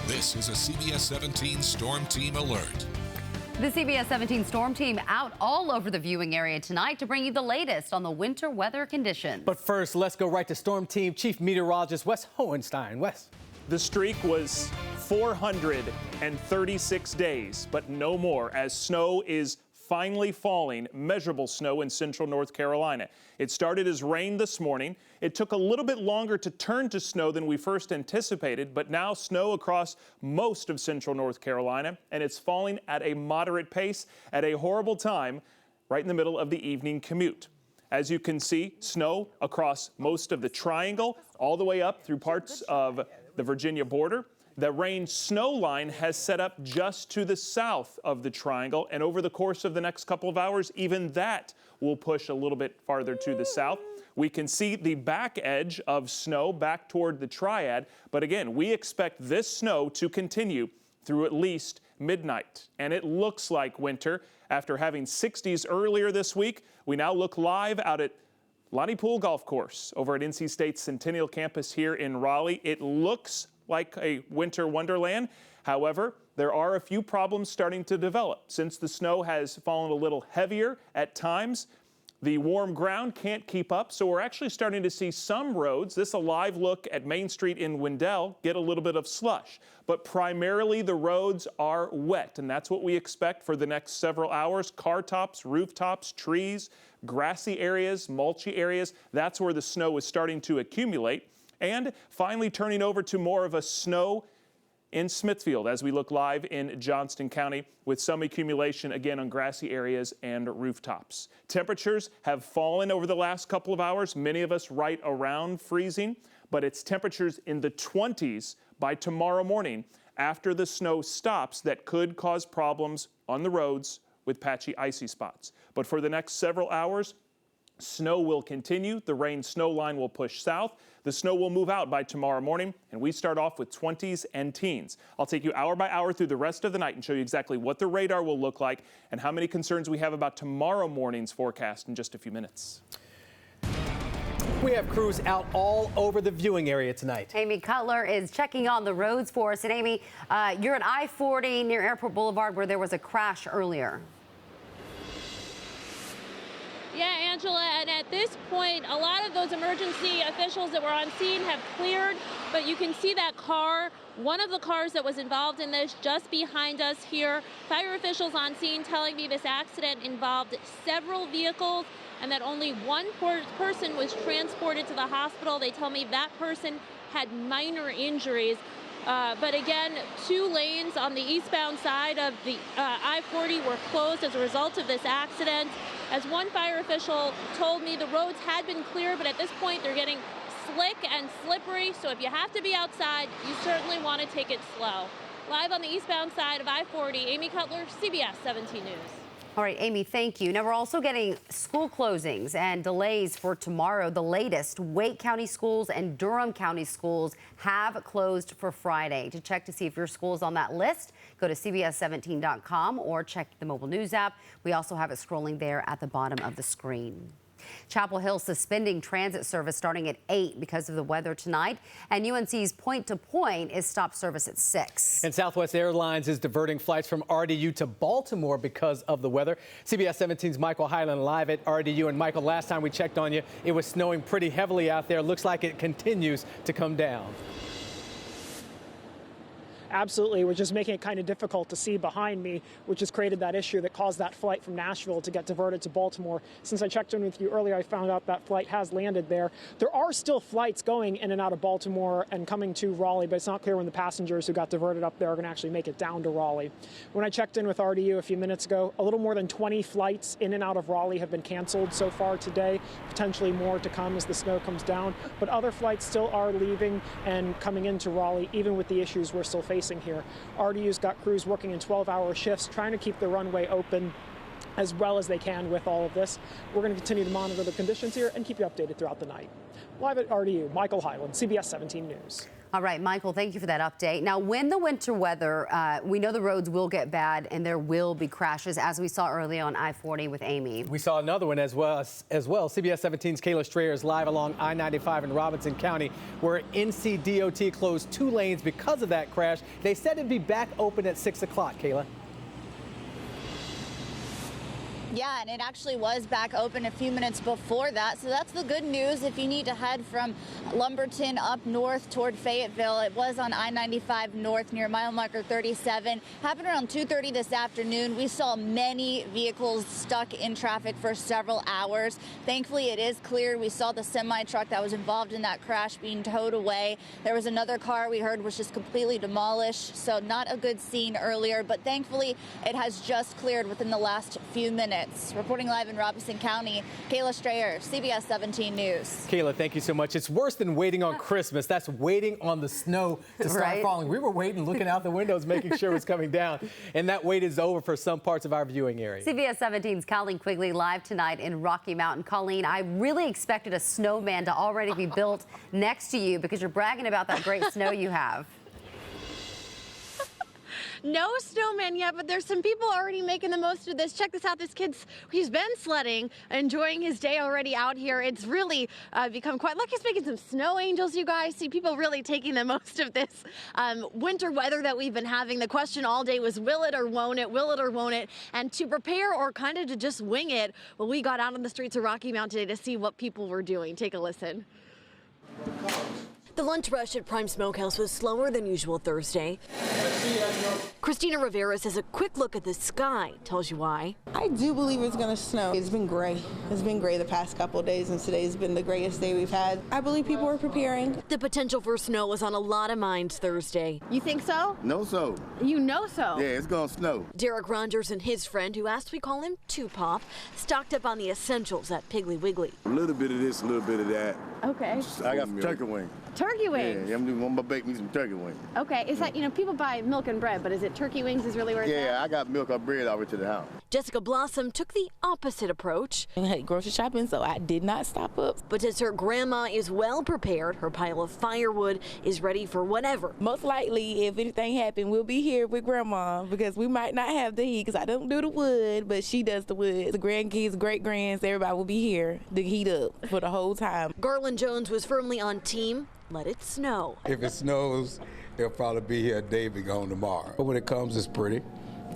This is a CBS 17 Storm Team alert. The CBS 17 Storm Team out all over the viewing area tonight to bring you the latest on the winter weather conditions. But first, let's go right to Storm Team Chief Meteorologist Wes Hohenstein. Wes. The streak was 436 days, but no more, as snow is finally falling, measurable snow in central North Carolina. It started as rain this morning. It took a little bit longer to turn to snow than we first anticipated, but now snow across most of central North Carolina, and it's falling at a moderate pace at a horrible time right in the middle of the evening commute. As you can see, snow across most of the triangle, all the way up through parts of the Virginia border. The rain-snow line has set up just to the south of the triangle, and over the course of the next couple of hours, even that will push a little bit farther to the south. We can see the back edge of snow back toward the triad, but again, we expect this snow to continue through at least midnight, and it looks like winter. After having 60s earlier this week, we now look live out at Lonnie Pool Golf Course over at NC State's Centennial Campus here in Raleigh. It looks like a winter wonderland. However, there are a few problems starting to develop. Since the snow has fallen a little heavier at times, the warm ground can't keep up, so we're actually starting to see some roads, this a live look at Main Street in Wendell, get a little bit of slush. But primarily the roads are wet, and that's what we expect for the next several hours. Car tops, rooftops, trees, grassy areas, mulchy areas, that's where the snow is starting to accumulate. And finally turning over to more of a snow in Smithfield as we look live in Johnston County with some accumulation again on grassy areas and rooftops. Temperatures have fallen over the last couple of hours, many of us right around freezing, but it's temperatures in the 20s by tomorrow morning after the snow stops that could cause problems on the roads with patchy icy spots. But for the next several hours, snow will continue. The rain-snow line will push south. The snow will move out by tomorrow morning, and we start off with 20s and teens. I'll take you hour by hour through the rest of the night and show you exactly what the radar will look like and how many concerns we have about tomorrow morning's forecast in just a few minutes. We have crews out all over the viewing area tonight. Amy Cutler is checking on the roads for us. And Amy, you're at I-40 near Airport Boulevard where there was a crash earlier. Yeah, Angela, and at this point, a lot of those emergency officials that were on scene have cleared, but you can see that car, one of the cars that was involved in this just behind us here. Fire officials on scene telling me this accident involved several vehicles and that only one person was transported to the hospital. They tell me that person had minor injuries. But again, 2 lanes on the eastbound side of the I-40 were closed as a result of this accident. As one fire official told me, the roads had been clear, but at this point they're getting slick and slippery, so if you have to be outside, you certainly want to take it slow. Live on the eastbound side of I-40, Amy Cutler, CBS 17 News. All right, Amy, thank you. Now, we're also getting school closings and delays for tomorrow. The latest, Wake County schools and Durham County schools have closed for Friday. To check to see if your school is on that list, go to CBS17.com or check the mobile news app. We also have it scrolling there at the bottom of the screen. Chapel Hill suspending transit service starting at 8 because of the weather tonight. And UNC's Point to Point is stopped service at 6. And Southwest Airlines is diverting flights from RDU to Baltimore because of the weather. CBS 17's Michael Hyland live at RDU. And Michael, last time we checked on you, it was snowing pretty heavily out there. Looks like it continues to come down. Absolutely, which is making it kind of difficult to see behind me, which has created that issue that caused that flight from Nashville to get diverted to Baltimore. Since I checked in with you earlier, I found out that flight has landed there. There are still flights going in and out of Baltimore and coming to Raleigh, but it's not clear when the passengers who got diverted up there are going to actually make it down to Raleigh. When I checked in with RDU a few minutes ago, a little more than 20 flights in and out of Raleigh have been canceled so far today, potentially more to come as the snow comes down. But other flights still are leaving and coming into Raleigh, even with the issues we're still facing here. RDU's got crews working in 12-hour shifts, trying to keep the runway open as well as they can with all of this. We're going to continue to monitor the conditions here and keep you updated throughout the night. Live at RDU, Michael Hyland, CBS 17 News. All right, Michael, thank you for that update. Now, when the winter weather, we know the roads will get bad and there will be crashes, as we saw earlier on I-40 with Amy. We saw another one as well. CBS 17's Kayla Strayer is live along I-95 in Robinson County, where NCDOT closed 2 lanes because of that crash. They said it'd be back open at 6 o'clock, Kayla. Yeah, and it actually was back open a few minutes before that. So that's the good news if you need to head from Lumberton up north toward Fayetteville. It was on I-95 north near mile marker 37. Happened around 2:30 this afternoon. We saw many vehicles stuck in traffic for several hours. Thankfully, it is cleared. We saw the semi-truck that was involved in that crash being towed away. There was another car we heard was just completely demolished. So not a good scene earlier, but thankfully it has just cleared within the last few minutes. Reporting live in Robinson County, Kayla Strayer, CBS 17 News. Kayla, thank you so much. It's worse than waiting on Christmas. That's waiting on the snow to start falling. We were waiting, looking out the windows, making sure it was coming down. And that wait is over for some parts of our viewing area. CBS 17's Colleen Quigley live tonight in Rocky Mountain. Colleen, I really expected a snowman to already be built next to you because you're bragging about that great snow you have. No snowman yet, but there's some people already making the most of this. Check this out. He's been sledding, enjoying his day already out here. It's really become quite like he's making some snow angels, you guys. See people really taking the most of this winter weather that we've been having. The question all day was, will it or won't it? Will it or won't it? And to prepare or kind of to just wing it, well, we got out on the streets of Rocky Mountain today to see what people were doing. Take a listen. The lunch rush at Prime Smokehouse was slower than usual Thursday. Christina Rivera says a quick look at the sky tells you why. I do believe it's going to snow. It's been gray. It's been gray the past couple of days, and today's been the grayest day we've had. I believe people are preparing. The potential for snow was on a lot of minds Thursday. You think so? No, so. You know so. Yeah, it's going to snow. Derek Rogers and his friend, who asked we call him Two-Pop, stocked up on the essentials at Piggly Wiggly. A little bit of this, a little bit of that. Okay. I got some turkey wings. Turkey wings? Yeah, I'm going to bake me some turkey wings. Okay, is that, people buy milk and bread, but is it turkey wings is really where it's at? Yeah, I got milk or bread over to the house. Jessica Blossom took the opposite approach. I had grocery shopping, so I did not stop up. But since her grandma is well prepared, her pile of firewood is ready for whatever. Most likely, if anything happened, we'll be here with Grandma because we might not have the heat because I don't do the wood, but she does the wood. The grandkids, great-grands, everybody will be here to heat up for the whole time. Garland Jones was firmly on team. Let it snow. If it snows, they'll probably be here a day, be gone tomorrow. But when it comes, it's pretty.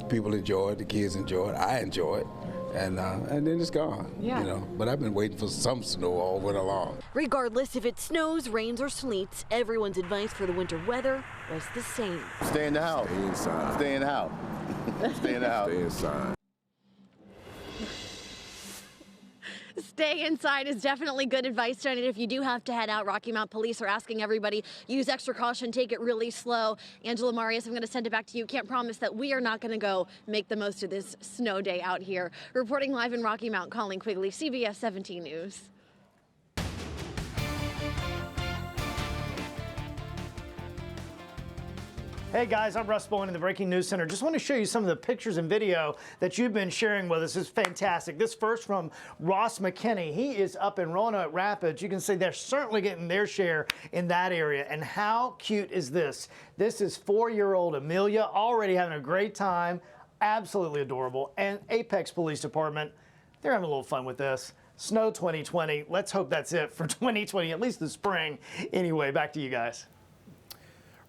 People enjoy it, the kids enjoy it, I enjoy it, and then it's gone. Yeah. But I've been waiting for some snow all winter long. Regardless if it snows, rains, or sleets, everyone's advice for the winter weather was the same. Stay in the house. Stay inside. Stay in the house. Stay in the house. Stay inside. Stay inside is definitely good advice tonight. If you do have to head out, Rocky Mount Police are asking everybody, use extra caution, take it really slow. Angela, Marius, I'm going to send it back to you. Can't promise that we are not going to go make the most of this snow day out here. Reporting live in Rocky Mount, Colleen Quigley, CBS 17 News. Hey guys, I'm Russ Bowen in the Breaking News Center. Just want to show you some of the pictures and video that you've been sharing with us. It's fantastic. This first from Ross McKinney. He is up in Roanoke Rapids. You can see they're certainly getting their share in that area. And how cute is this? This is 4-year-old Amelia, already having a great time. Absolutely adorable. And Apex Police Department, they're having a little fun with this. Snow 2020. Let's hope that's it for 2020, at least the spring. Anyway, back to you guys.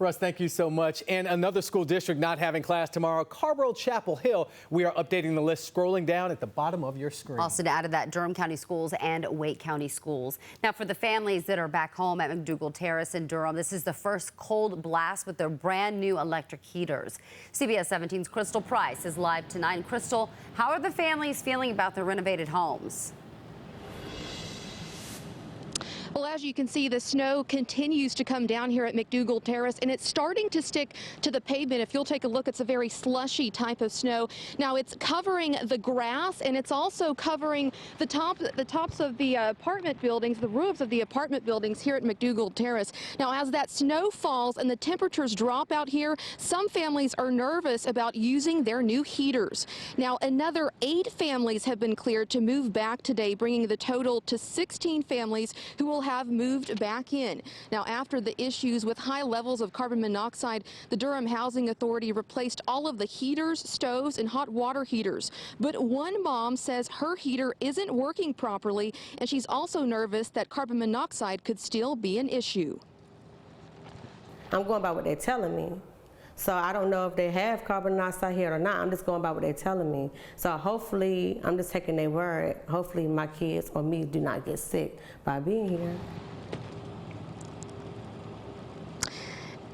Russ, thank you so much. And another school district not having class tomorrow, Carborough Chapel Hill. We are updating the list, scrolling down at the bottom of your screen. Also to add to that, Durham County Schools and Wake County Schools. Now, for the families that are back home at McDougall Terrace in Durham, this is the first cold blast with their brand new electric heaters. CBS 17's Crystal Price is live tonight. And Crystal, how are the families feeling about their renovated homes? Well, as you can see, the snow continues to come down here at McDougall Terrace, and it's starting to stick to the pavement. If you'll take a look, it's a very slushy type of snow. Now, it's covering the grass, and it's also covering the tops of the apartment buildings, the roofs of the apartment buildings here at McDougall Terrace. Now, as that snow falls and the temperatures drop out here, some families are nervous about using their new heaters. Now, another 8 families have been cleared to move back today, bringing the total to 16 families who will people have moved back in. Now, after the issues with high levels of carbon monoxide, the Durham Housing Authority replaced all of the heaters, stoves, and hot water heaters. But one mom says her heater isn't working properly, and she's also nervous that carbon monoxide could still be an issue. I'm going by what they're telling me. So I don't know if they have carbon monoxide here or not. I'm just going by what they're telling me. So hopefully, I'm just taking their word. Hopefully my kids or me do not get sick by being here.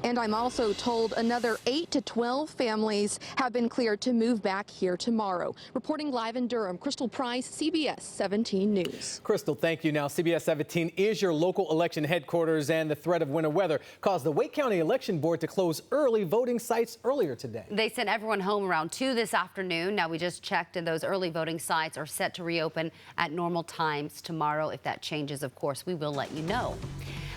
And I'm also told another 8 to 12 families have been cleared to move back here tomorrow. Reporting live in Durham, Crystal Price, CBS 17 News. Crystal, thank you. Now, CBS 17 is your local election headquarters, and the threat of winter weather caused the Wake County Election Board to close early voting sites earlier today. They sent everyone home around 2 this afternoon. Now, we just checked, and those early voting sites are set to reopen at normal times tomorrow. If that changes, of course, we will let you know.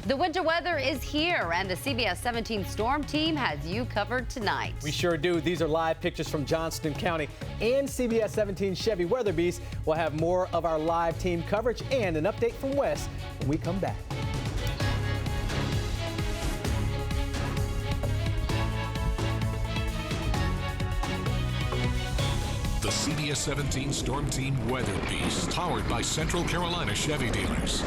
The winter weather is here, and the CBS 17 Storm Team has you covered tonight. We sure do. These are live pictures from Johnston County, and CBS 17 Chevy Weather Beast will have more of our live team coverage and an update from Wes when we come back. The CBS 17 Storm Team Weather Beast, powered by Central Carolina Chevy dealers.